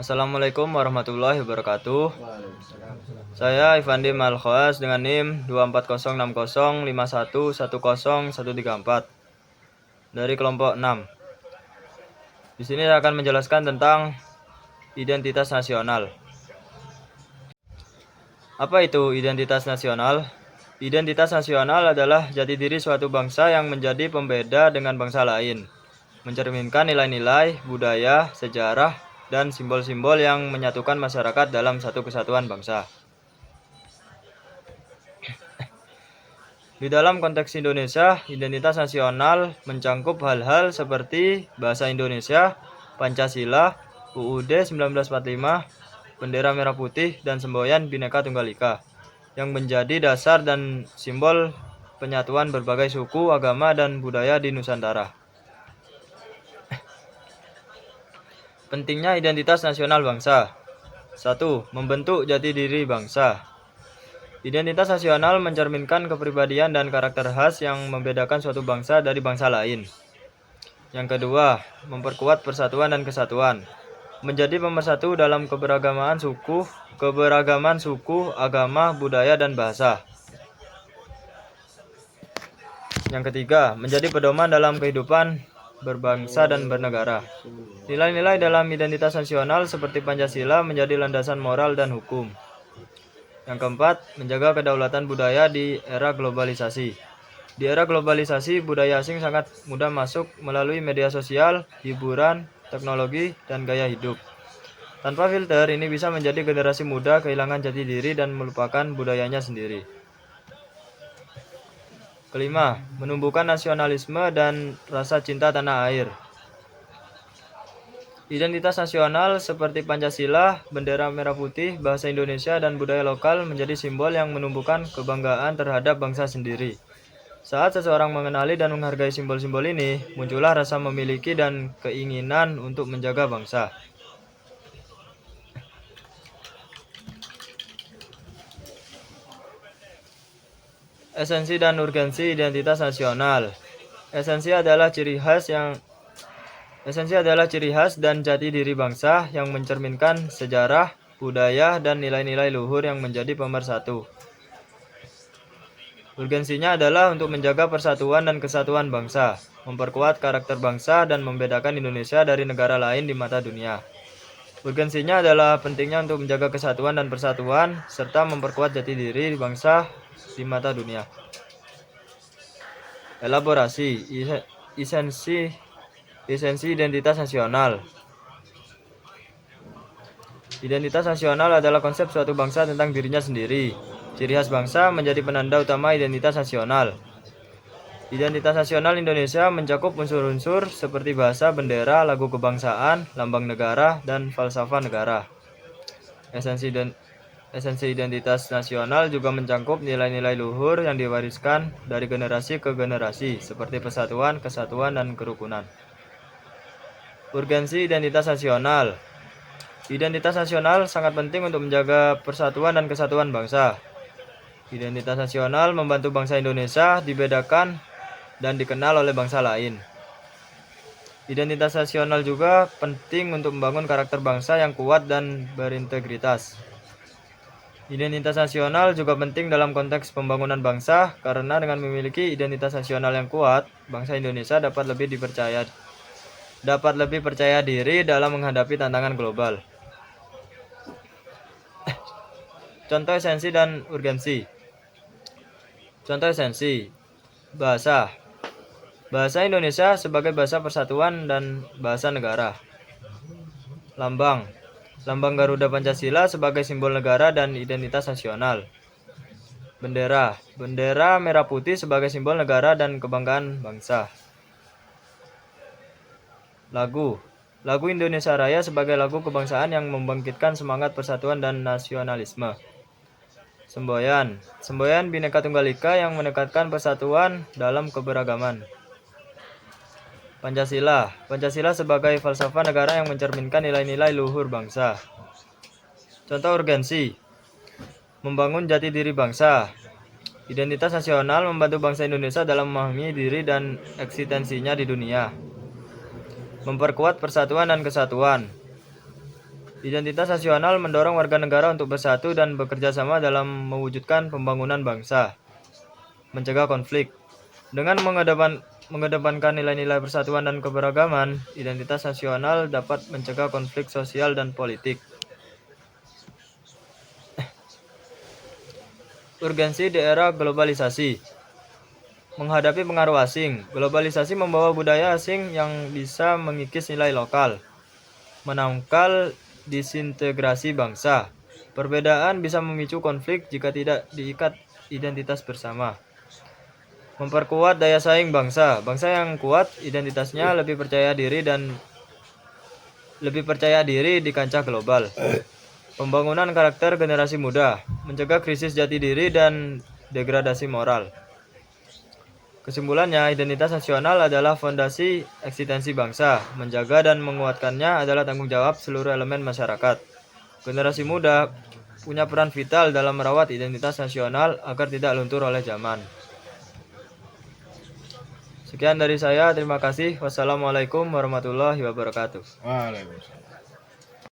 Assalamualaikum warahmatullahi wabarakatuh. Waalaikumsalam. Saya Ivandi Malkhoas dengan NIM 2406051110134 dari kelompok 6. Di sini saya akan menjelaskan tentang identitas nasional. Apa itu identitas nasional? Identitas nasional adalah jati diri suatu bangsa yang menjadi pembeda dengan bangsa lain, mencerminkan nilai-nilai, budaya, sejarah, dan simbol-simbol yang menyatukan masyarakat dalam satu kesatuan bangsa. Di dalam konteks Indonesia, identitas nasional mencangkup hal-hal seperti bahasa Indonesia, Pancasila, UUD 1945, bendera merah putih, dan semboyan Bhinneka Tunggal Ika, yang menjadi dasar dan simbol penyatuan berbagai suku, agama, dan budaya di Nusantara. Pentingnya identitas nasional bangsa. 1. Membentuk jati diri bangsa. Identitas nasional mencerminkan kepribadian dan karakter khas yang membedakan suatu bangsa dari bangsa lain. Yang kedua, memperkuat persatuan dan kesatuan. Menjadi pemersatu dalam keberagaman suku, agama, budaya, dan bahasa. Yang ketiga, menjadi pedoman dalam kehidupan berbangsa dan bernegara. Nilai-nilai dalam identitas nasional seperti Pancasila menjadi landasan moral dan hukum. Yang keempat, menjaga kedaulatan budaya di era globalisasi. Di era globalisasi, budaya asing sangat mudah masuk melalui media sosial, hiburan, teknologi, dan gaya hidup. Tanpa filter, ini bisa menjadi generasi muda kehilangan jati diri dan melupakan budayanya sendiri. Kelima, menumbuhkan nasionalisme dan rasa cinta tanah air. Identitas nasional seperti Pancasila, bendera merah putih, bahasa Indonesia, dan budaya lokal menjadi simbol yang menumbuhkan kebanggaan terhadap bangsa sendiri. Saat seseorang mengenali dan menghargai simbol-simbol ini, muncullah rasa memiliki dan keinginan untuk menjaga bangsa. Esensi dan urgensi identitas nasional. Esensi adalah ciri khas dan jati diri bangsa yang mencerminkan sejarah, budaya, dan nilai-nilai luhur yang menjadi pemersatu. Urgensinya adalah untuk menjaga persatuan dan kesatuan bangsa, memperkuat karakter bangsa, dan membedakan Indonesia dari negara lain di mata dunia. Urgensinya adalah pentingnya untuk menjaga kesatuan dan persatuan, serta memperkuat jati diri bangsa di mata dunia. Elaborasi, esensi identitas nasional. Identitas nasional adalah konsep suatu bangsa tentang dirinya sendiri. Ciri khas bangsa menjadi penanda utama identitas nasional. Identitas nasional Indonesia mencakup unsur-unsur seperti bahasa, bendera, lagu kebangsaan, lambang negara, dan falsafah negara. Esensi identitas nasional juga mencakup nilai-nilai luhur yang diwariskan dari generasi ke generasi, seperti persatuan, kesatuan, dan kerukunan. Urgensi identitas nasional. Identitas nasional sangat penting untuk menjaga persatuan dan kesatuan bangsa. Identitas nasional membantu bangsa Indonesia dibedakan dan dikenal oleh bangsa lain. Identitas nasional juga penting untuk membangun karakter bangsa yang kuat dan berintegritas. Identitas nasional juga penting dalam konteks pembangunan bangsa karena dengan memiliki identitas nasional yang kuat, bangsa Indonesia dapat lebih percaya diri dalam menghadapi tantangan global. Contoh esensi dan urgensi. Contoh esensi. Bahasa. Bahasa Indonesia sebagai bahasa persatuan dan bahasa negara. Lambang. Lambang Garuda Pancasila sebagai simbol negara dan identitas nasional. Bendera. Bendera merah putih sebagai simbol negara dan kebanggaan bangsa. Lagu. Lagu Indonesia Raya sebagai lagu kebangsaan yang membangkitkan semangat persatuan dan nasionalisme. Semboyan. Semboyan Bhinneka Tunggal Ika yang mendekatkan persatuan dalam keberagaman. Pancasila. Pancasila sebagai falsafah negara yang mencerminkan nilai-nilai luhur bangsa. Contoh urgensi. Membangun jati diri bangsa. Identitas nasional membantu bangsa Indonesia dalam memahami diri dan eksistensinya di dunia. Memperkuat persatuan dan kesatuan. Identitas nasional mendorong warga negara untuk bersatu dan bekerja sama dalam mewujudkan pembangunan bangsa, mencegah konflik. Dengan mengedepankan nilai-nilai persatuan dan keberagaman, identitas nasional dapat mencegah konflik sosial dan politik. Urgensi di era globalisasi. Menghadapi pengaruh asing, globalisasi membawa budaya asing yang bisa mengikis nilai lokal, menangkal disintegrasi bangsa. Perbedaan bisa memicu konflik jika tidak diikat identitas bersama. Memperkuat daya saing bangsa. Bangsa yang kuat identitasnya lebih percaya diri di kancah global. Pembangunan karakter generasi muda, mencegah krisis jati diri dan degradasi moral. Kesimpulannya, identitas nasional adalah fondasi eksistensi bangsa. Menjaga dan menguatkannya adalah tanggung jawab seluruh elemen masyarakat. Generasi muda punya peran vital dalam merawat identitas nasional agar tidak luntur oleh zaman. Sekian dari saya, terima kasih. Wassalamualaikum warahmatullahi wabarakatuh. Waalaikumsalam.